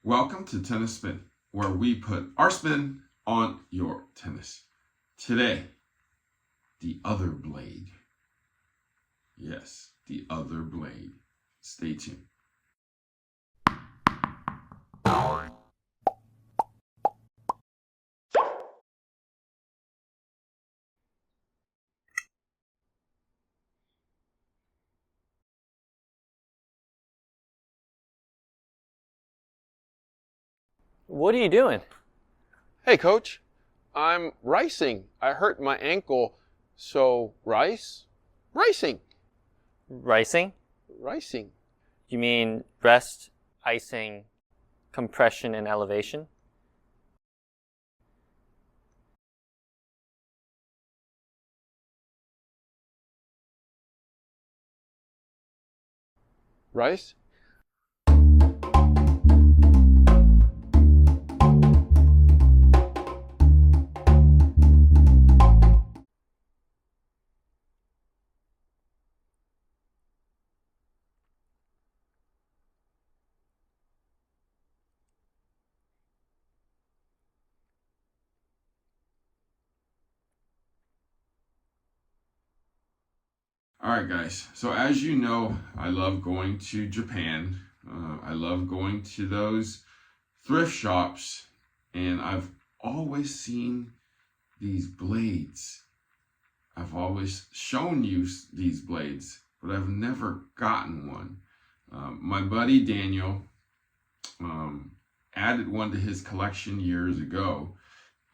Welcome to Tennis Spin, where we put our spin on your tennis. Today, the other blade. Yes, the other blade. Stay tuned. What are you doing? Hey, Coach. I'm ricing. I hurt my ankle, so rice? Ricing. Ricing? Ricing. You mean rest, icing, compression, and elevation? Rice? All right, guys. So as you know, I love going to Japan. I love going to those thrift shops, and I've always seen these blades. I've always shown you these blades, but I've never gotten one. My buddy Daniel added one to his collection years ago,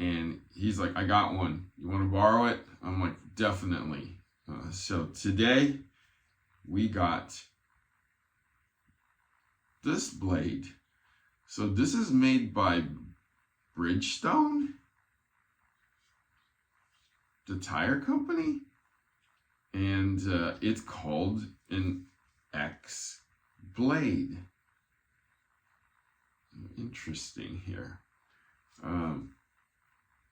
and he's like, I got one. You want to borrow it? I'm like, definitely. So today we got this blade. So this is made by Bridgestone, the tire company, and it's called an X-Blade. Interesting here.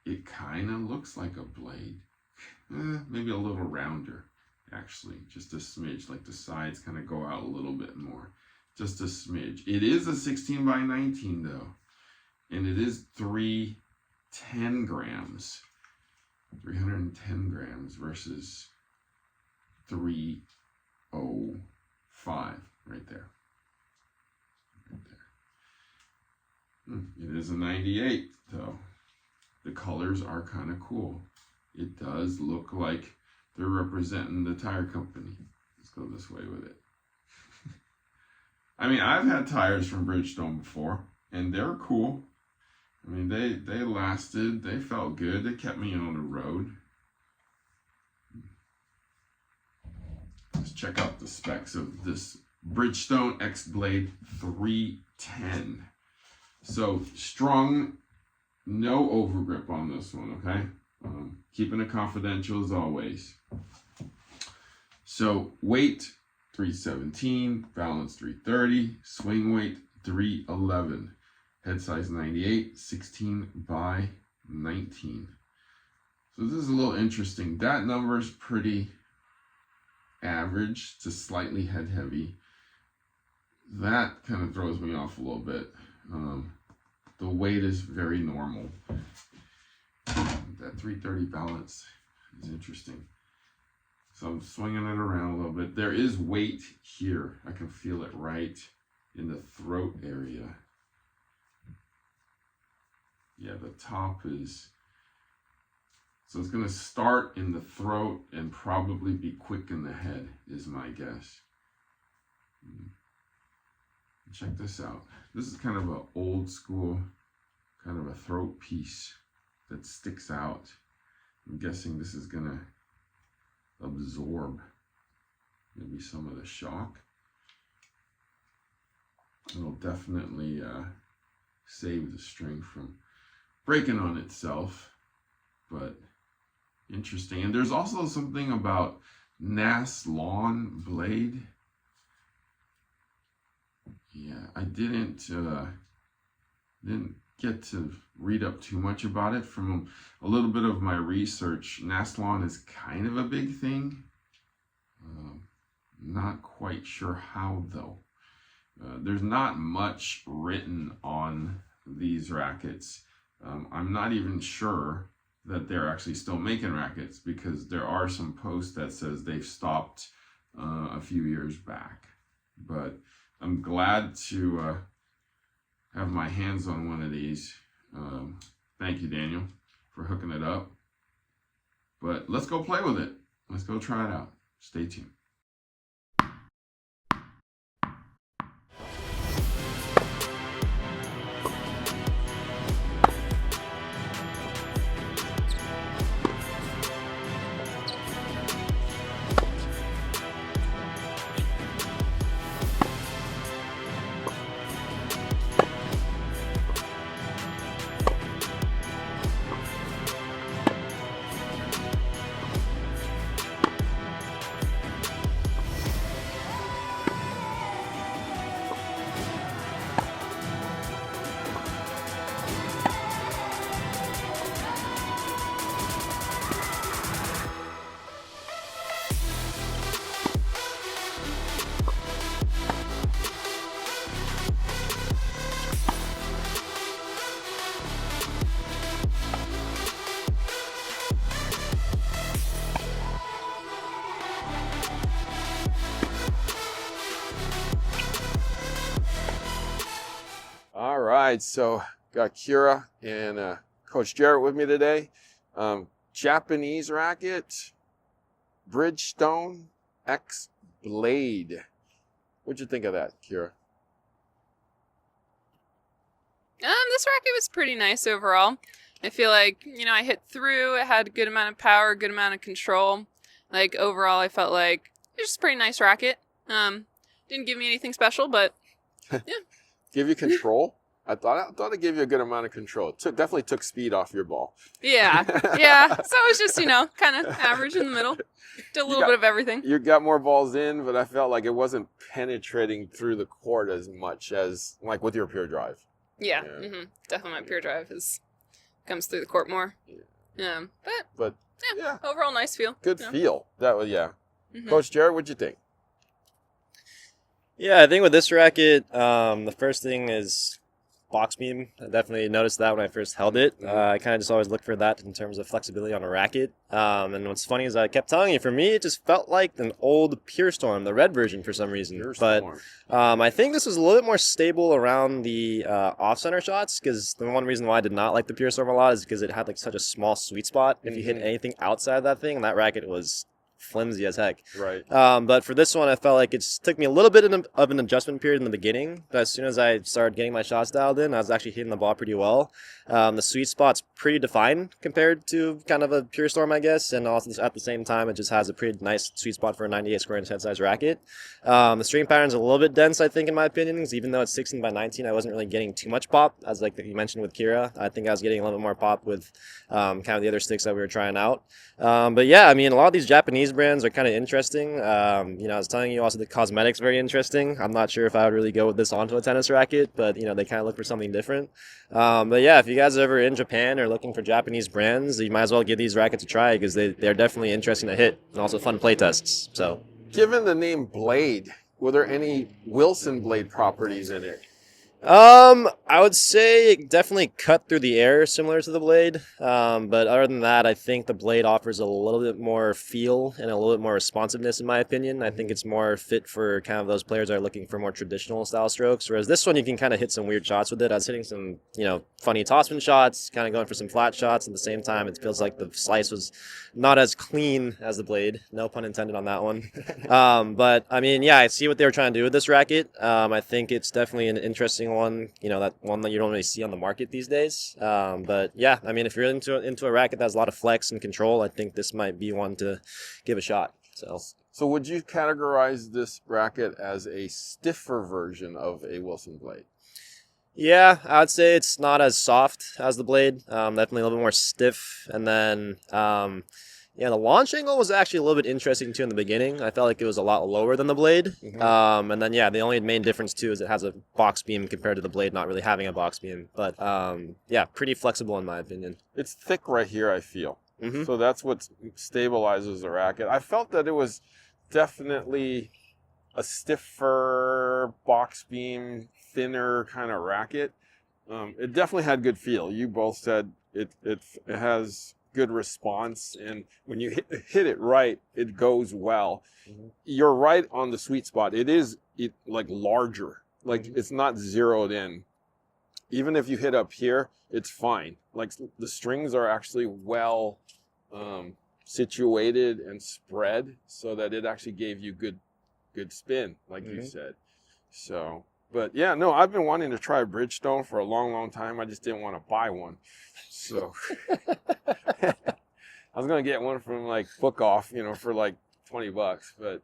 It kind of looks like a blade. Maybe a little rounder, actually, just a smidge, like the sides kind of go out a little bit more, just a smidge. It is a 16 by 19 though, and it is 310 grams, 310 grams versus 305 right there. It is a 98 though. The colors are kind of cool. It does look like they're representing the tire company. Let's go this way with it. I mean, I've had tires from Bridgestone before, and they're cool. I mean, they lasted, they felt good, they kept me on the road. Let's check out the specs of this Bridgestone X-Blade 310. So, strong, no overgrip on this one, okay? Keeping it confidential as always. So weight 317, balance 330, swing weight 311, head size 98, 16 by 19. So this is a little interesting. That number is pretty average to slightly head heavy. That kind of throws me off a little bit. The weight is very normal. That 330 balance is interesting. So I'm swinging it around a little bit. There is weight here. I can feel it right in the throat area. Yeah, the top is, so it's going to start in the throat and probably be quick in the head is my guess. Check this out. This is kind of an old school, kind of a throat piece that sticks out. I'm guessing this is gonna absorb maybe some of the shock. It'll definitely save the string from breaking on itself, but interesting. And there's also something about Lawn blade. Yeah, I didn't get to read up too much about it. From a little bit of my research, Naslon is kind of a big thing. Not quite sure how though. There's not much written on these rackets. I'm not even sure that they're actually still making rackets, because there are some posts that says they've stopped a few years back. But I'm glad to have my hands on one of these. Thank you, Daniel, for hooking it up. But let's go play with it. Let's go try it out. Stay tuned. All right, so got Kira and Coach Jerod with me today. Japanese racket, Bridgestone X-Blade. What'd you think of that, Kira? This racket was pretty nice overall. I feel like, I hit through, it had a good amount of power, good amount of control. Like, overall, I felt like it was just a pretty nice racket. Didn't give me anything special, but, yeah. Give you control? I thought it gave you a good amount of control. It definitely took speed off your ball. Yeah. So it was just, kind of average in the middle. Did a little bit of everything. You got more balls in, but I felt like it wasn't penetrating through the court as much as, like, with your pure drive. Yeah. Definitely my pure drive comes through the court more. Yeah. But yeah, overall nice feel. Good feel. That was, yeah. Mm-hmm. Coach Jerod, what'd you think? Yeah, I think with this racket, the first thing is box beam. I definitely noticed that when I first held it. I kind of just always look for that in terms of flexibility on a racket. And what's funny is I kept telling you, for me, it just felt like an old Pure Storm, the red version for some reason. But I think this was a little bit more stable around the off-center shots, because the one reason why I did not like the Pure Storm a lot is because it had like such a small sweet spot. If you hit anything outside of that thing, that racket was flimsy as heck. Right. But for this one, I felt like it took me a little bit of an adjustment period in the beginning. But as soon as I started getting my shots dialed in, I was actually hitting the ball pretty well. The sweet spot's pretty defined compared to kind of a Pure Storm, I guess. And also at the same time, it just has a pretty nice sweet spot for a 98 square inch head size racket. The string pattern's a little bit dense, I think, in my opinion, because even though it's 16 by 19, I wasn't really getting too much pop. As like you mentioned with Kira, I think I was getting a little bit more pop with kind of the other sticks that we were trying out. But yeah, I mean, a lot of these Japanese brands are kind of interesting. I was telling you also the cosmetics very interesting. I'm not sure if I would really go with this onto a tennis racket, but they kind of look for something different. But yeah, if you guys are ever in Japan or looking for Japanese brands, you might as well give these rackets a try, because they're definitely interesting to hit and also fun play tests. So, given the name Blade, were there any Wilson Blade properties in it? I would say it definitely cut through the air, similar to the Blade. But other than that, I think the Blade offers a little bit more feel and a little bit more responsiveness, in my opinion. I think it's more fit for kind of those players that are looking for more traditional style strokes. Whereas this one, you can kind of hit some weird shots with it. I was hitting some, funny topspin shots, kind of going for some flat shots. At the same time, it feels like the slice was not as clean as the Blade. No pun intended on that one. But I mean, yeah, I see what they were trying to do with this racket. I think it's definitely an interesting one, that one that you don't really see on the market these days. But yeah, I mean, if you're into a racket that has a lot of flex and control, I think this might be one to give a shot. So would you categorize this racket as a stiffer version of a Wilson Blade? Yeah, I would say it's not as soft as the Blade. Definitely a little bit more stiff. And then, the launch angle was actually a little bit interesting too in the beginning. I felt like it was a lot lower than the Blade. And then, the only main difference too is it has a box beam compared to the Blade not really having a box beam. But pretty flexible in my opinion. It's thick right here, I feel. So that's what stabilizes the racket. I felt that it was definitely a stiffer box beam, thinner kind of racket. It definitely had good feel. You both said it has good response, and when you hit it right, it goes well. Mm-hmm. You're right on the sweet spot. It is like larger, like it's not zeroed in. Even if you hit up here, it's fine. Like the strings are actually well situated and spread so that it actually gave you good spin, like you said. So, but yeah, no, I've been wanting to try Bridgestone for a long time. I just didn't want to buy one. So I was going to get one from like Book Off, for like $20, but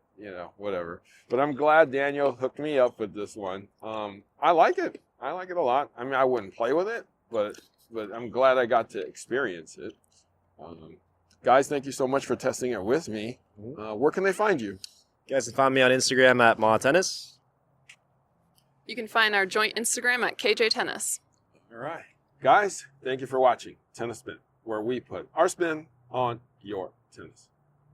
whatever. But I'm glad Daniel hooked me up with this one. I like it. I like it a lot. I mean, I wouldn't play with it, but I'm glad I got to experience it. Guys, thank you so much for testing it with me. Where can they find you? You guys can find me on Instagram at Ma Tennis. You can find our joint Instagram at KJ Tennis. All right. Guys, thank you for watching Tennis Spin, where we put our spin on your tennis.